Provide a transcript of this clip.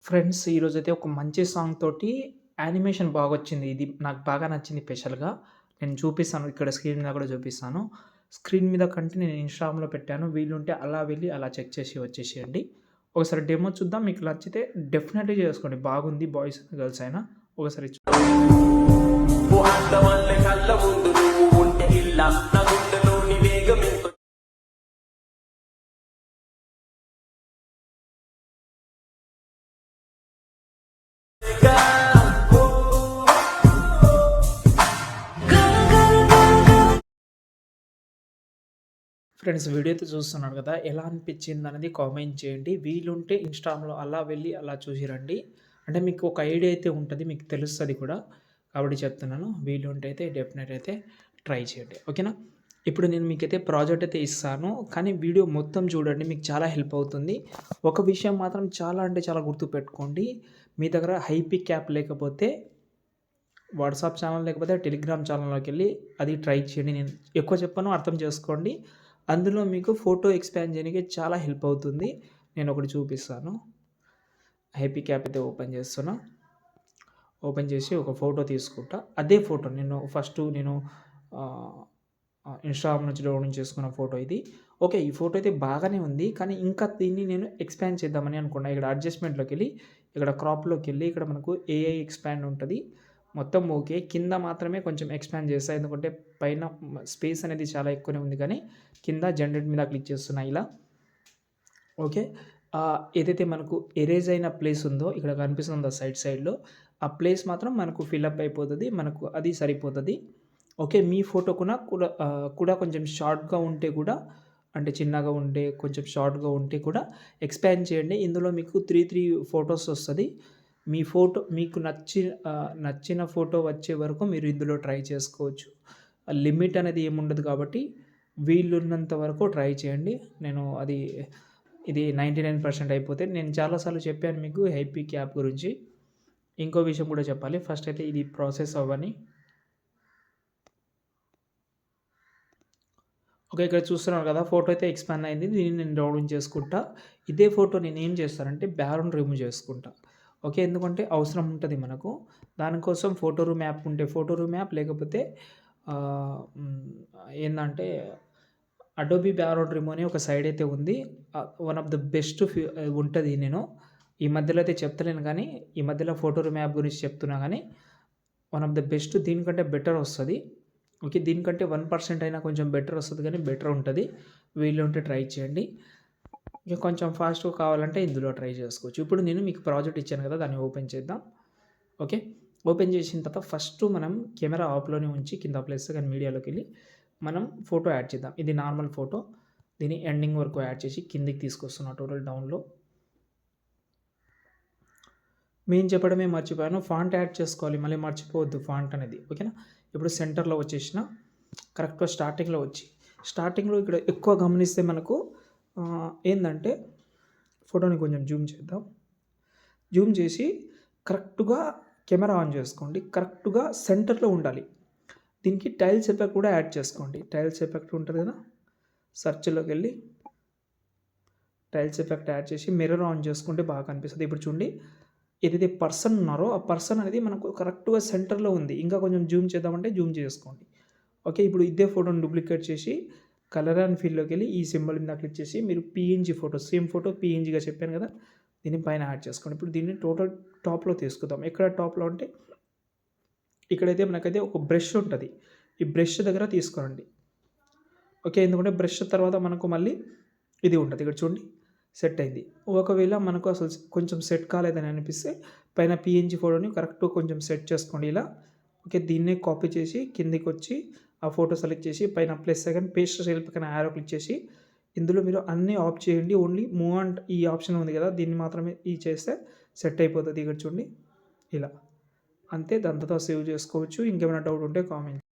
Friends ఈరోజైతే ఒక మంచి సాంగ్ తోటి యానిమేషన్ బాగొచ్చింది. ఇది నాకు బాగా నచ్చింది స్పెషల్‌గా. నేను చూపిస్తాను ఇక్కడ స్క్రీన్ మీద కూడా చూపిస్తాను. స్క్రీన్ మీద కంటే నేను ఇన్‌స్టాగ్రామ్‌లో పెట్టాను. వీలుంటే అలా వెళ్ళి అలా చెక్ చేసి వచ్చేసేయండి. ఒకసారి డెమో చూద్దాం. మీకు నచ్చితే డెఫినెట్‌లీ చేసుకోండి. బాగుంది బాయ్స్ అయినా, గర్ల్స్ అయినా. ఒకసారి కళ్ళ ముందు నువ్వు ఉంటే ఇల్ల నా గుండెలోని వేగం ఫ్రెండ్స్ వీడియో అయితే చూస్తున్నారు కదా! ఎలా అనిపించిందనేది కామెంట్ చేయండి. వీలుంటే ఇన్‌స్టాగ్రామ్‌లో అలా వెళ్ళి అలా చూసి రండి. అంటే మీకు ఒక ఐడియా అయితే ఉంటది. మీకు తెలుస్తది కూడా. కాబట్టి చెప్తున్నాను. వీలుంటే అయితే డెఫినెట్ అయితే ట్రై చేయండి. ఓకేనా? ఇప్పుడు నేను మీకైతే ప్రాజెక్ట్ అయితే ఇస్తాను. కానీ వీడియో మొత్తం చూడండి. మీకు చాలా హెల్ప్ అవుతుంది. ఒక విషయం మాత్రం చాలా అంటే చాలా గుర్తుపెట్టుకోండి. మీ దగ్గర హైపిక్ యాప్ లేకపోతే వాట్సాప్ ఛానల్ లేకపోతే టెలిగ్రామ్ ఛానల్‌లోకెళ్ళి అది ట్రై చేయండి. నేను ఎక్కువ చెప్పను అర్థం చేసుకోండి. అందులో మీకు ఫోటో ఎక్స్‌పాండ్ చేయనీకి చాలా హెల్ప్ అవుతుంది. నేనొకటి చూపిస్తాను. హైపిక్ యాప్ అయితే ఓపెన్ చేస్తున్నా. ఓపెన్ చేసి ఒక ఫోటో తీసుకుంటా. అదే ఫోటో నేను ఇన్‌స్టాగ్రామ్ నుంచి డౌన్లోడ్ చేసుకున్న ఫోటో ఇది. ఓకే. ఈ ఫోటో అయితే బాగానే ఉంది. కానీ ఇంకా దీన్ని నేను ఎక్స్‌పాండ్ చేద్దామని అనుకున్నా. ఇక్కడ అడ్జస్ట్‌మెంట్‌లోకెళ్ళి, ఇక్కడ క్రాప్‌లోకెళ్ళి ఇక్కడ మనకు ఏఐ ఎక్స్‌పాండ్ ఉంటది. మొత్తం ఓకే. కింద మాత్రమే కొంచెం ఎక్స్‌పాండ్ చేశా. ఎందుకంటే పైన స్పేస్ అనేది చాలా ఎక్కువనే ఉంది కానీ కింద జనరేట్ మీద క్లిక్ చేస్తున్నా ఇలా. ఓకే. ఏదైతే మనకు ఎరేజ్ అయిన ప్లేస్ ఉందో ఇక్కడ కనిపిస్తుందో సైడ్‌లో ఆ ప్లేస్ మాత్రం మనకు ఫిలప్ అయిపోతది. మనకు అది సరిపోతది. ఓకే. మీ ఫోటో కూడా కొంచెం షార్ట్‌గా ఉంటే కూడా అంటే చిన్నగా ఉంటే కొంచెం షార్ట్‌గా ఉంటే కూడా ఎక్స్‌పాండ్ చేయండి. ఇందులో మీకు 3 ఫోటోస్ వస్తది. మీ ఫోటో మీకు నచ్చిన ఫోటో వచ్చే వరకు మీరు ఇందులో ట్రై చేసుకోవచ్చు. లిమిట్ అనేది ఏముండదు కాబట్టి వీలున్నంత వరకు ట్రై చేయండి. ఇది 99% అయిపోతే నేను చాలా సార్లు చెప్పాను మీకు హైపిక్ యాప్ గురించి. ఇంకో విషయం కూడా చెప్పాలి. ఫస్ట్ అయితే ఇది ప్రాసెస్ అవ్వని. ఓకే. ఇక్కడ చూస్తున్నారు కదా! ఫోటో అయితే ఎక్స్‌పాండ్ అయింది. దీన్ని నేను డౌన్‌లోడ్ చేసుకుంటా. ఇదే ఫోటో నేనేం చేస్తానంటే బ్యాక్‌గ్రౌండ్ రిమూవ్ చేసుకుంటా. ఓకే. ఎందుకంటే అవసరం ఉంటది మనకు. దానికోసం ఫోటో రూమ్ యాప్ ఉంటే ఫోటో రూమ్ యాప్ లేకపోతే ఆహ్, హ్మ్. ఏందంటే అడోబీ బ్యాక్‌గ్రౌండ్ రిమూవ్ అని ఒక సైట్ అయితే ఉంది. వన్ ఆఫ్ ద బెస్ట్ ఉంటది. ఈ మధ్యలో అయితే చెప్తలేను కానీ, ఈ మధ్యలో ఫోటో రూమ్ యాప్ గురించి చెప్తున్నా గానీ, వన్ ఆఫ్ ద బెస్ట్ దీనికంటే బెటర్ వస్తది. ఓకే. దీనికంటే 1% అయినా కొంచెం బెటర్ వస్తది కానీ బెటర్ ఉంటది. వీలుంటే ట్రై చేయండి. ఇక కొంచెం ఫాస్ట్‌గా కావాలంటే ఇందులో ట్రై చేసుకోవచ్చు. ఇప్పుడు నేను మీకు ప్రాజెక్ట్ ఇచ్చాను కదా! దాన్ని ఓపెన్ చేద్దాం. ఓకే. ఓపెన్ చేసిన తర్వాత ఫస్ట్ మనం కెమెరా ఆఫ్‌లోనే ఉంచి కింద ప్లస్ గాని మీడియాలోకెళ్ళి మనం ఫోటో యాడ్ చేద్దాం. ఇది నార్మల్ ఫోటో. దీన్ని ఎండింగ్ వరకు యాడ్ చేసి కిందకి తీసుకొస్తున్నా టోటల్ డౌన్‌లో. మెయిన్ చెప్పడమే మర్చిపోయాను. ఫాంట్ యాడ్ చేసుకోవాలి. మళ్ళీ మర్చిపోవద్దు ఫాంట్ అనేది. ఓకేనా? ఇప్పుడు సెంటర్‌లో వచ్చేసిన కరెక్ట్‌గా స్టార్టింగ్‌లో ఇక్కడ ఎక్కువ గమనిస్తే మనకు ఏందంటే ఫోటోని కొంచెం జూమ్ చేద్దాం. జూమ్ చేసి కరెక్ట్‌గా కెమెరా ఆన్ చేసుకోండి. కరెక్ట్‌గా సెంటర్‌లో ఉండాలి. దీనికి టైల్స్ ఎఫెక్ట్ కూడా యాడ్ చేసుకోండి. టైల్స్ ఎఫెక్ట్ ఉంటది కదా! సెర్చ్‌లోకెళ్ళి టైల్స్ ఎఫెక్ట్ యాడ్ చేసి మిర్రర్ ఆన్ చేసుకుంటే బాగా కనిపిస్తది. ఇప్పుడు చూడండి ఏదైతే పర్సన్ ఉన్నారో ఆ పర్సన్ అనేది మనకు కరెక్ట్‌గా సెంటర్‌లో ఉంది. ఇంకా కొంచెం జూమ్ చేద్దామంటే జూమ్ చేసుకోండి. ఓకే. ఇప్పుడు ఇదే ఫోటోని డూప్లికేట్ చేసి కలర్ అండ్ ఫిల్‌లోకెళ్ళి ఈ సింబల్ మీద క్లిక్ చేసి మీరు పీఎన్‌జీ ఫోటో సేమ్ ఫోటో పీఎన్‌జీగా చెప్పాను కదా! దీన్ని పైన యాడ్ చేసుకోండి. ఇప్పుడు దీన్ని టోటల్ టాప్‌లో తీసుకుందాం. ఎక్కడ టాప్‌లో అంటే ఇక్కడైతే మనకైతే ఒక బ్రష్ ఉంటది. ఈ బ్రష్ దగ్గర తీసుకురండి. ఓకే. ఎందుకంటే బ్రష్ తర్వాత మనకు మళ్ళీ ఇది ఉంటది. ఇక్కడ చూడండి సెట్ అయింది. ఒకవేళ మనకు అసలు కొంచెం సెట్ కాలేదని అనిపిస్తే పైన పీఎన్‌జీ ఫోటోని కరెక్ట్‌గా కొంచెం సెట్ చేసుకోండి ఇలా. ఓకే. దీన్నే కాపీ చేసి కిందకొచ్చి ఆ ఫోటో సెలెక్ట్ చేసి పైన ప్లస్ సెకండ్ పేస్ట్ సెల్ పక్కన యారో క్లిక్ చేసి ఇందులో మీరు అన్నీ ఆఫ్ చేయండి. ఓన్లీ మూవ్ అండ్ ఈ ఆప్షన్ ఉంది కదా! దీన్ని మాత్రమే చేస్తే సెట్ అయిపోతది. ఇక్కడ చూడండి ఇలా. అంతే దాని తర్వాత సేవ్ చేసుకోవచ్చు. ఇంకేమైనా డౌట్ ఉంటే కామెంట్